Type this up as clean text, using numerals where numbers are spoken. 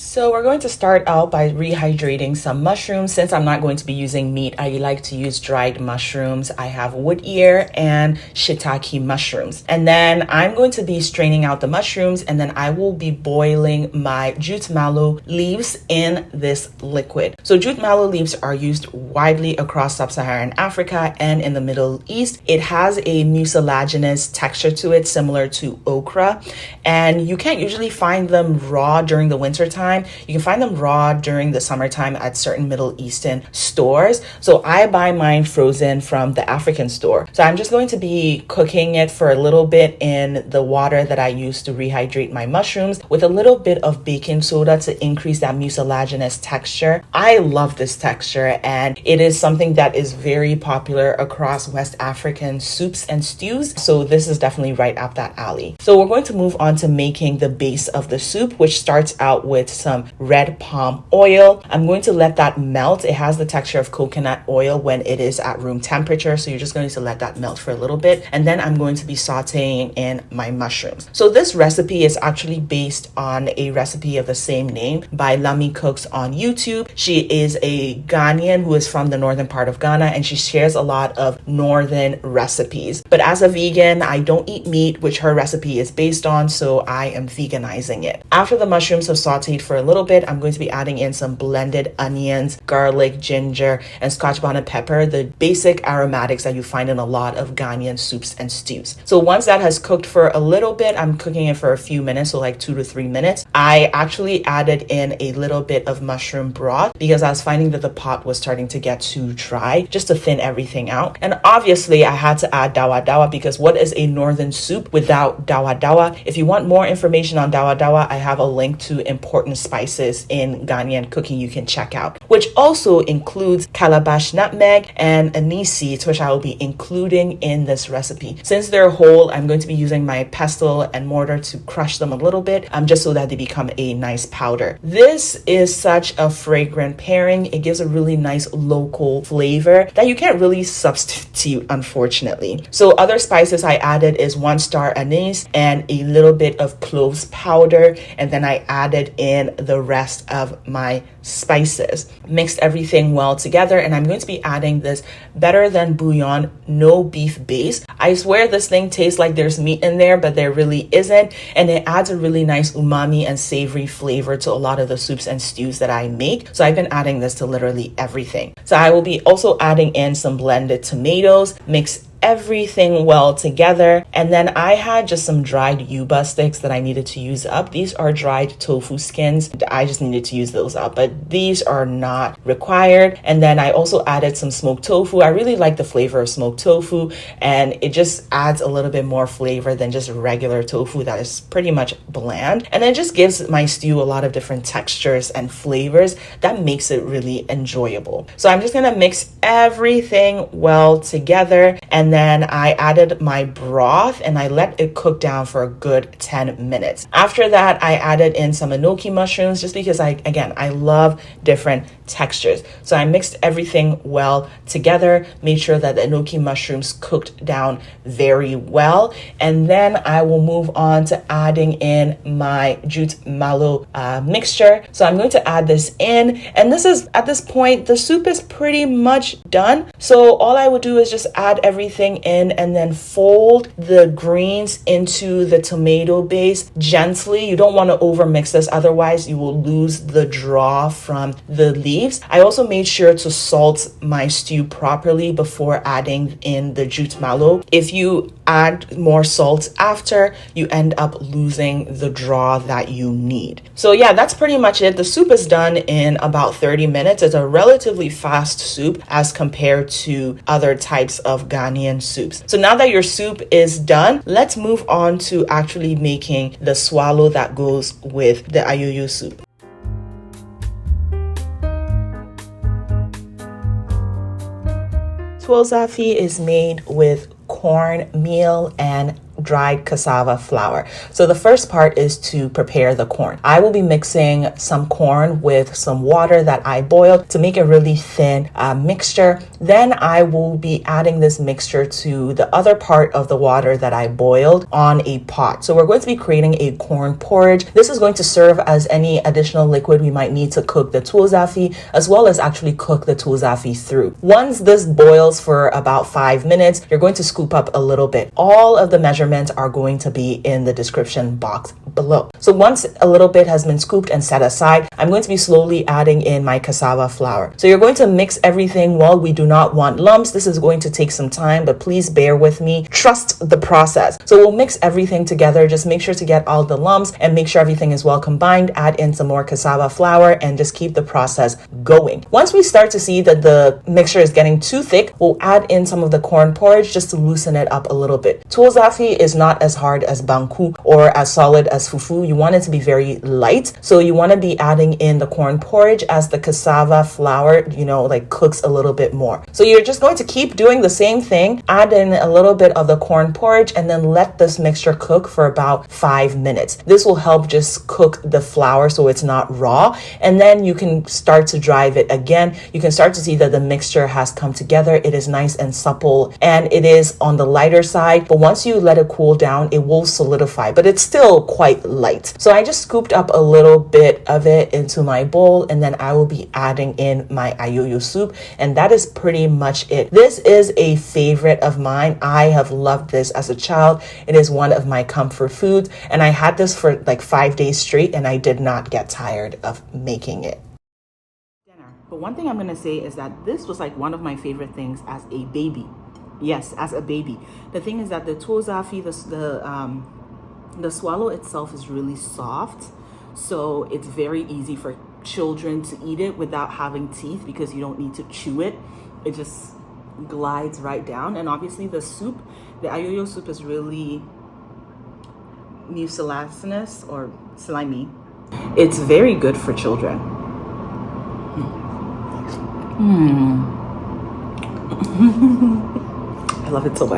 So we're going to start out by rehydrating some mushrooms. Since I'm not going to be using meat, I like to use dried mushrooms. I have wood ear and shiitake mushrooms. And then I'm going to be straining out the mushrooms, and then I will be boiling my jute mallow leaves in this liquid. So jute mallow leaves are used widely across sub-Saharan Africa and in the Middle East. It has a mucilaginous texture to it, similar to okra, and you can't usually find them raw during the winter time. You can find them raw during the summertime at certain Middle Eastern stores. So I buy mine frozen from the African store. So I'm just going to be cooking it for a little bit in the water that I use to rehydrate my mushrooms with a little bit of baking soda to increase that mucilaginous texture. I love this texture, and it is something that is very popular across West African soups and stews. So this is definitely right up that alley. So we're going to move on to making the base of the soup, which starts out with some red palm oil. I'm going to let that melt. It has the texture of coconut oil when it is at room temperature, so you're just going to let that melt for a little bit, and then I'm going to be sauteing in my mushrooms. So this recipe is actually based on a recipe of the same name by Lami Cooks on YouTube. She is a Ghanaian who is from the northern part of Ghana, and she shares a lot of northern recipes. But as a vegan, I don't eat meat, which her recipe is based on, so I am veganizing it. After the mushrooms have sauteed for a little bit, I'm going to be adding in some blended onions, garlic, ginger, and scotch bonnet pepper, the basic aromatics that you find in a lot of Ghanaian soups and stews. So once that has cooked for a little bit, I'm cooking it for a few minutes, so like 2 to 3 minutes. I actually added in a little bit of mushroom broth because I was finding that the pot was starting to get too dry, just to thin everything out. And obviously I had to add dawa dawa, because what is a northern soup without dawa dawa? If you want more information on dawa dawa, I have a link to important spices in Ghanaian cooking you can check out, which also includes calabash nutmeg and anise seeds, which I will be including in this recipe. Since they're whole, I'm going to be using my pestle and mortar to crush them a little bit, just so that they become a nice powder. This is such a fragrant pairing. It gives a really nice local flavor that you can't really substitute, unfortunately. So other spices I added is 1 star anise and a little bit of cloves powder, and then I added in the rest of my spices. Mixed everything well together, and I'm going to be adding this Better Than Bouillon no beef base. I swear this thing tastes like there's meat in there, but there really isn't, and it adds a really nice umami and savory flavor to a lot of the soups and stews that I make. So I've been adding this to literally everything. So I will be also adding in some blended tomatoes, mix everything well together, and then I had just some dried yuba sticks that I needed to use up. These are dried tofu skins. I just needed to use those up, but these are not required. And then I also added some smoked tofu. I really like the flavor of smoked tofu, and it just adds a little bit more flavor than just regular tofu that is pretty much bland, and it just gives my stew a lot of different textures and flavors that makes it really enjoyable. So I'm just gonna mix everything well together, and then I added my broth and I let it cook down for a good 10 minutes. After that, I added in some enoki mushrooms, just because I love different textures. So I mixed everything well together, made sure that the enoki mushrooms cooked down very well, and then I will move on to adding in my jute mallow mixture. So I'm going to add this in, and this is, at this point, the soup is pretty much done. So all I would do is just add everything in and then fold the greens into the tomato base gently. You don't want to overmix this, otherwise you will lose the draw from the leaves. I also made sure to salt my stew properly before adding in the jute mallow. If you add more salt after, you end up losing the draw that you need. So yeah, that's pretty much it. The soup is done in about 30 minutes. It's a relatively fast soup as compared to other types of Ghanaian soups. So now that your soup is done, let's move on to actually making the swallow that goes with the Ayoyo soup. Zaafi is made with cornmeal and dried cassava flour. So the first part is to prepare the corn. I will be mixing some corn with some water that I boiled to make a really thin mixture. Then I will be adding this mixture to the other part of the water that I boiled on a pot. So we're going to be creating a corn porridge. This is going to serve as any additional liquid we might need to cook the tuo zaafi, as well as actually cook the tuo zaafi through. Once this boils for about 5 minutes, you're going to scoop up a little bit. All of the measurements are going to be in the description box below. So once a little bit has been scooped and set aside, I'm going to be slowly adding in my cassava flour. So you're going to mix everything well. We do not want lumps. This is going to take some time, but please bear with me. Trust the process. So we'll mix everything together. Just make sure to get all the lumps and make sure everything is well combined. Add in some more cassava flour and just keep the process going. Once we start to see that the mixture is getting too thick, we'll add in some of the corn porridge just to loosen it up a little bit. Tuo zaafi is not as hard as banku or as solid as fufu. You want it to be very light. So you want to be adding in the corn porridge as the cassava flour, like cooks a little bit more. So you're just going to keep doing the same thing. Add in a little bit of the corn porridge and then let this mixture cook for about 5 minutes. This will help just cook the flour so it's not raw. And then you can start to drive it again. You can start to see that the mixture has come together. It is nice and supple and it is on the lighter side. But once you let it cool down, it will solidify, but it's still quite light. So I just scooped up a little bit of it into my bowl and then I will be adding in my ayoyo soup. And that is pretty much it. This is a favorite of mine. I have loved this as a child. It is one of my comfort foods. And I had this for like 5 days straight and I did not get tired of making it. But one thing I'm going to say is that this was like one of my favorite things as a baby. Yes, as a baby. The thing is that the tuo zaafi, the swallow itself is really soft. So it's very easy for children to eat it without having teeth because you don't need to chew it. It just glides right down. And obviously the soup, the ayoyo soup is really mucilaginous or slimy. It's very good for children. I love it so much.